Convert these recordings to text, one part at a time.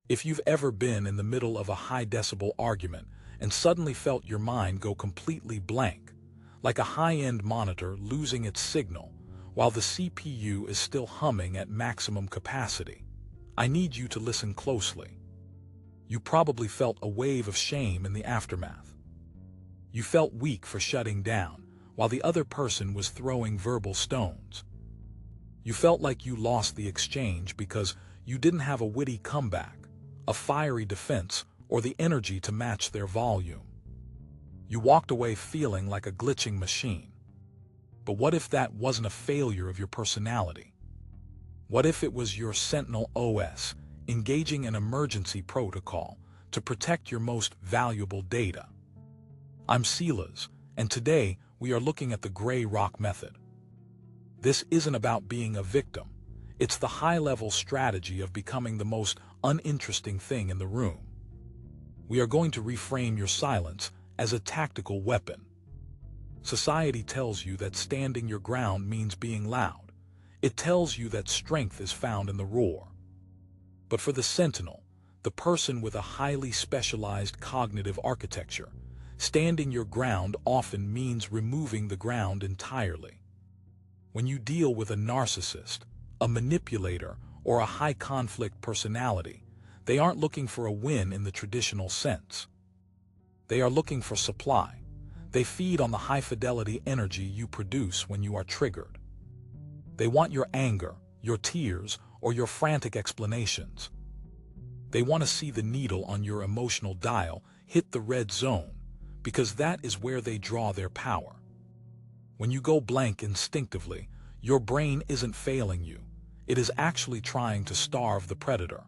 If you've ever been in the middle of a high-decibel argument and suddenly felt your mind go completely blank, like a high-end monitor losing its signal while the CPU is still humming at maximum capacity, I need you to listen closely. You probably felt a wave of shame in the aftermath. You felt weak for shutting down while the other person was throwing verbal stones. You felt like you lost the exchange because you didn't have a witty comeback, a fiery defense, or the energy to match their volume. You walked away feeling like a glitching machine. But what if that wasn't a failure of your personality? What if it was your Sentinel OS engaging an emergency protocol to protect your most valuable data? I'm Silas, and today we are looking at the Gray Rock method. This isn't about being a victim. It's the high-level strategy of becoming the most uninteresting thing in the room. We are going to reframe your silence as a tactical weapon. Society tells you that standing your ground means being loud. It tells you that strength is found in the roar. But for the Sentinel, the person with a highly specialized cognitive architecture, standing your ground often means removing the ground entirely. When you deal with a narcissist, a manipulator, or a high-conflict personality, they aren't looking for a win in the traditional sense. They are looking for supply. They feed on the high-fidelity energy you produce when you are triggered. They want your anger, your tears, or your frantic explanations. They want to see the needle on your emotional dial hit the red zone, because that is where they draw their power. When you go blank instinctively, your brain isn't failing you. It is actually trying to starve the predator.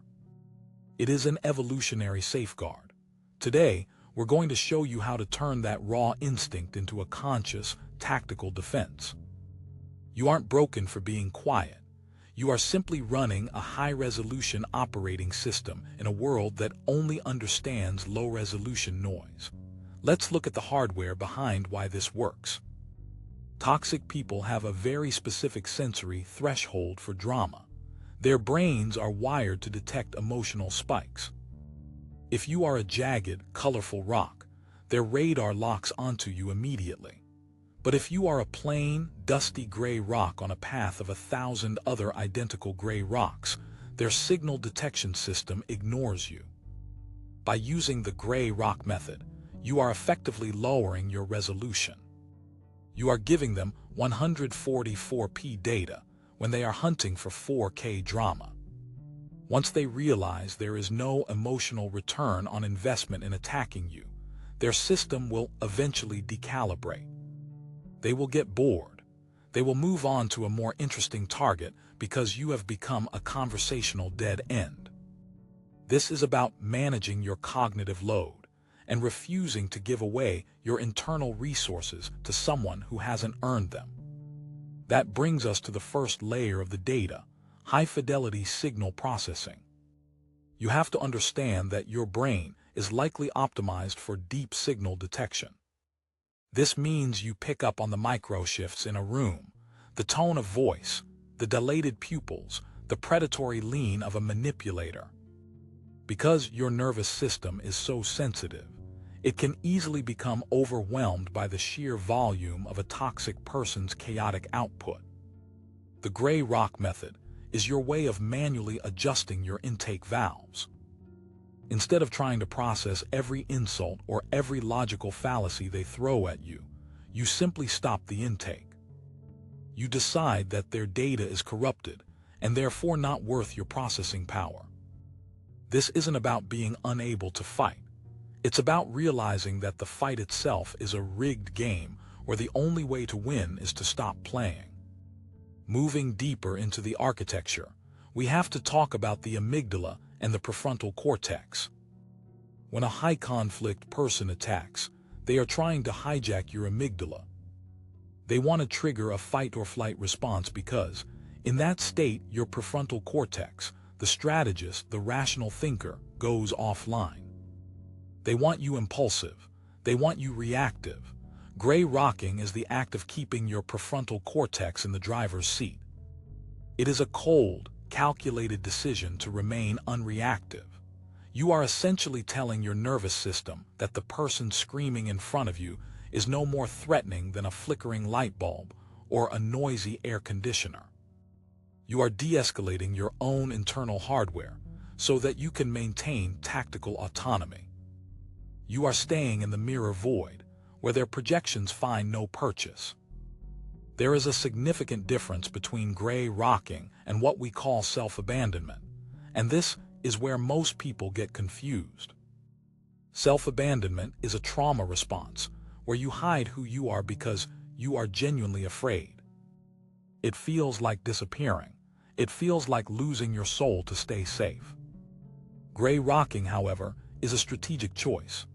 It is an evolutionary safeguard. Today, we're going to show you how to turn that raw instinct into a conscious, tactical defense. You aren't broken for being quiet. You are simply running a high-resolution operating system in a world that only understands low-resolution noise. Let's look at the hardware behind why this works. Toxic people have a very specific sensory threshold for drama. Their brains are wired to detect emotional spikes. If you are a jagged, colorful rock, their radar locks onto you immediately. But if you are a plain, dusty gray rock on a path of 1,000 other identical gray rocks, their signal detection system ignores you. By using the Gray Rock method, you are effectively lowering your resolution. You are giving them 144p data when they are hunting for 4K drama. Once they realize there is no emotional return on investment in attacking you, their system will eventually decalibrate. They will get bored. They will move on to a more interesting target because you have become a conversational dead end. This is about managing your cognitive load and refusing to give away your internal resources to someone who hasn't earned them. That brings us to the first layer of the data, high-fidelity signal processing. You have to understand that your brain is likely optimized for deep signal detection. This means you pick up on the micro-shifts in a room, the tone of voice, the dilated pupils, the predatory lean of a manipulator. Because your nervous system is so sensitive, it can easily become overwhelmed by the sheer volume of a toxic person's chaotic output. The Gray Rock method is your way of manually adjusting your intake valves. Instead of trying to process every insult or every logical fallacy they throw at you, you simply stop the intake. You decide that their data is corrupted and therefore not worth your processing power. This isn't about being unable to fight. It's about realizing that the fight itself is a rigged game where the only way to win is to stop playing. Moving deeper into the architecture, we have to talk about the amygdala and the prefrontal cortex. When a high-conflict person attacks, they are trying to hijack your amygdala. They want to trigger a fight-or-flight response because, in that state, your prefrontal cortex, the strategist, the rational thinker, goes offline. They want you impulsive. They want you reactive. Gray rocking is the act of keeping your prefrontal cortex in the driver's seat. It is a cold, calculated decision to remain unreactive. You are essentially telling your nervous system that the person screaming in front of you is no more threatening than a flickering light bulb or a noisy air conditioner. You are de-escalating your own internal hardware so that you can maintain tactical autonomy. You are staying in the mirror void, where their projections find no purchase. There is a significant difference between gray rocking and what we call self-abandonment, and this is where most people get confused. Self-abandonment is a trauma response, where you hide who you are because you are genuinely afraid. It feels like disappearing. It feels like losing your soul to stay safe. Gray rocking, however, is a strategic choice.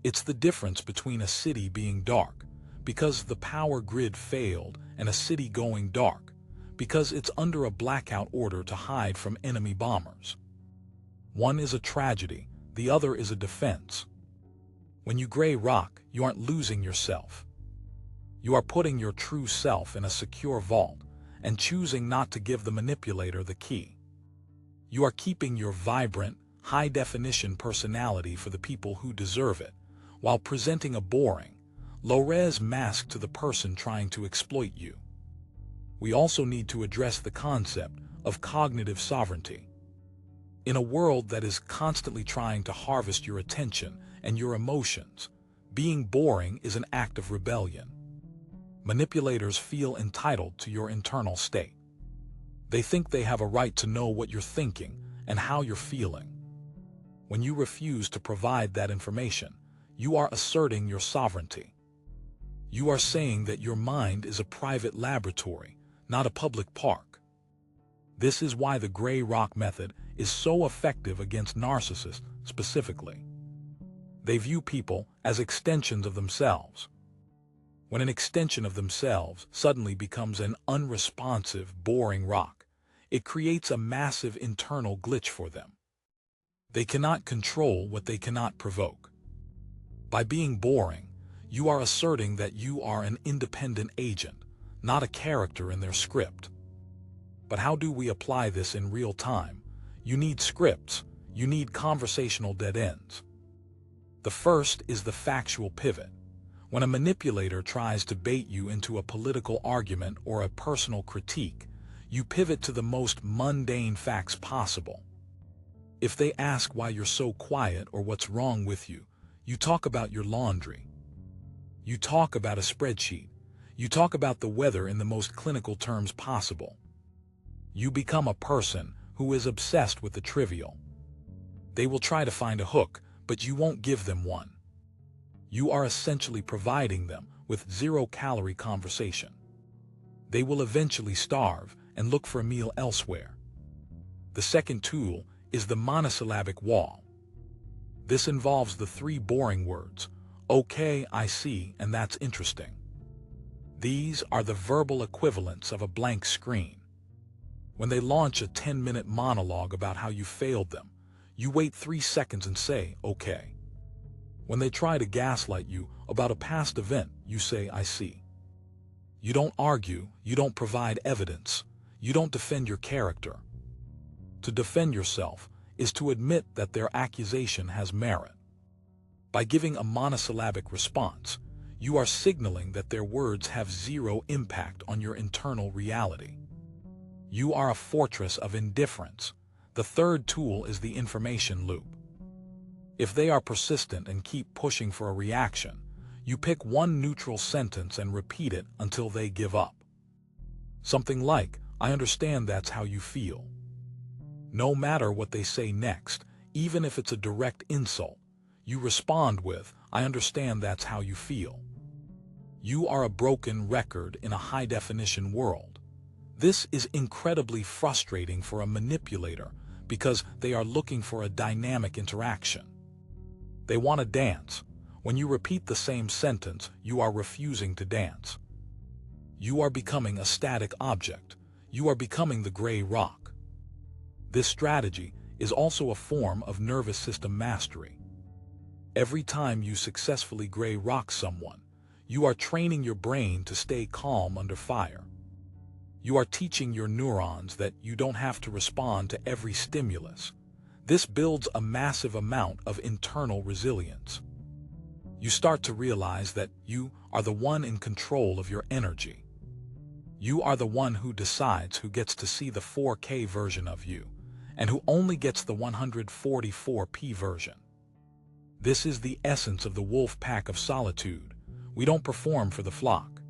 It's the difference between a city being dark, because the power grid failed, and a city going dark, because it's under a blackout order to hide from enemy bombers. One is a tragedy, the other is a defense. When you gray rock, you aren't losing yourself. You are putting your true self in a secure vault and choosing not to give the manipulator the key. You are keeping your vibrant, high-definition personality for the people who deserve it, while presenting a boring, low-res mask to the person trying to exploit you. We also need to address the concept of cognitive sovereignty. In a world that is constantly trying to harvest your attention and your emotions, being boring is an act of rebellion. Manipulators feel entitled to your internal state. They think they have a right to know what you're thinking and how you're feeling. When you refuse to provide that information, you are asserting your sovereignty. You are saying that your mind is a private laboratory, not a public park. This is why the gray rock method is so effective against narcissists specifically. They view people as extensions of themselves. When an extension of themselves suddenly becomes an unresponsive, boring rock, it creates a massive internal glitch for them. They cannot control what they cannot provoke. By being boring, you are asserting that you are an independent agent, not a character in their script. But how do we apply this in real time? You need scripts. You need conversational dead ends. The first is the factual pivot. When a manipulator tries to bait you into a political argument or a personal critique, you pivot to the most mundane facts possible. If they ask why you're so quiet or what's wrong with you, you talk about your laundry. You talk about a spreadsheet. You talk about the weather in the most clinical terms possible. You become a person who is obsessed with the trivial. They will try to find a hook, but you won't give them one. You are essentially providing them with zero-calorie conversation. They will eventually starve and look for a meal elsewhere. The second tool is the monosyllabic wall. This involves the three boring words, "Okay, I see, and that's interesting." These are the verbal equivalents of a blank screen. When they launch a 10-minute monologue about how you failed them, you wait 3 seconds and say, "Okay." When they try to gaslight you about a past event, you say, "I see." You don't argue, you don't provide evidence, you don't defend your character. To defend yourself is to admit that their accusation has merit. By giving a monosyllabic response, you are signaling that their words have zero impact on your internal reality. You are a fortress of indifference. The third tool is the information loop. If they are persistent and keep pushing for a reaction, you pick one neutral sentence and repeat it until they give up. Something like, "I understand that's how you feel." No matter what they say next, even if it's a direct insult, you respond with, "I understand that's how you feel." You are a broken record in a high-definition world. This is incredibly frustrating for a manipulator because they are looking for a dynamic interaction. They want to dance. When you repeat the same sentence, you are refusing to dance. You are becoming a static object. You are becoming the gray rock. This strategy is also a form of nervous system mastery. Every time you successfully gray rock someone, you are training your brain to stay calm under fire. You are teaching your neurons that you don't have to respond to every stimulus, This builds a massive amount of internal resilience. You start to realize that you are the one in control of your energy. You are the one who decides who gets to see the 4K version of you, and who only gets the 144p version. This is the essence of the wolf pack of solitude. We don't perform for the flock.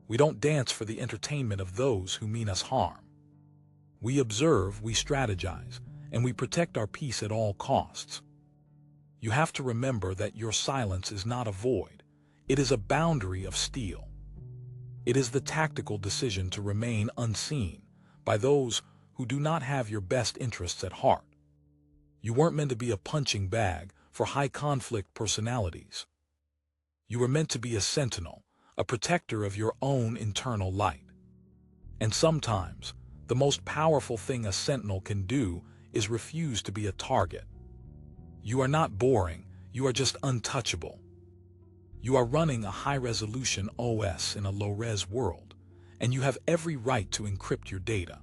We don't dance for the entertainment of those who mean us harm. We observe, we strategize, and we protect our peace at all costs. You have to remember that your silence is not a void. It is a boundary of steel. It is the tactical decision to remain unseen by those who do not have your best interests at heart. You weren't meant to be a punching bag for high-conflict personalities. You were meant to be a sentinel, a protector of your own internal light. And sometimes, the most powerful thing a sentinel can do is refuse to be a target. You are not boring, you are just untouchable. You are running a high-resolution OS in a low-res world, and you have every right to encrypt your data.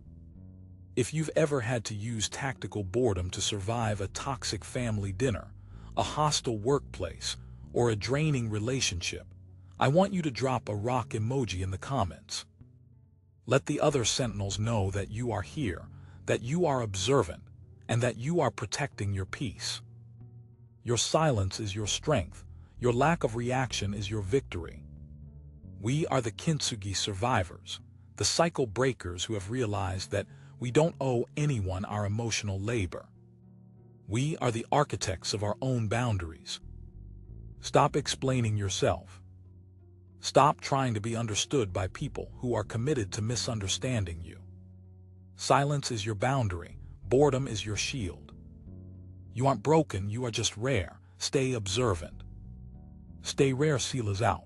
If you've ever had to use tactical boredom to survive a toxic family dinner, a hostile workplace, or a draining relationship, I want you to drop a rock emoji in the comments. Let the other sentinels know that you are here, that you are observant, and that you are protecting your peace. Your silence is your strength. Your lack of reaction is your victory. We are the kintsugi survivors, the cycle breakers who have realized that we don't owe anyone our emotional labor. We are the architects of our own boundaries. Stop explaining yourself. Stop trying to be understood by people who are committed to misunderstanding you. Silence is your boundary. Boredom is your shield. You aren't broken, you are just rare. Stay observant. Stay rare. Silas out.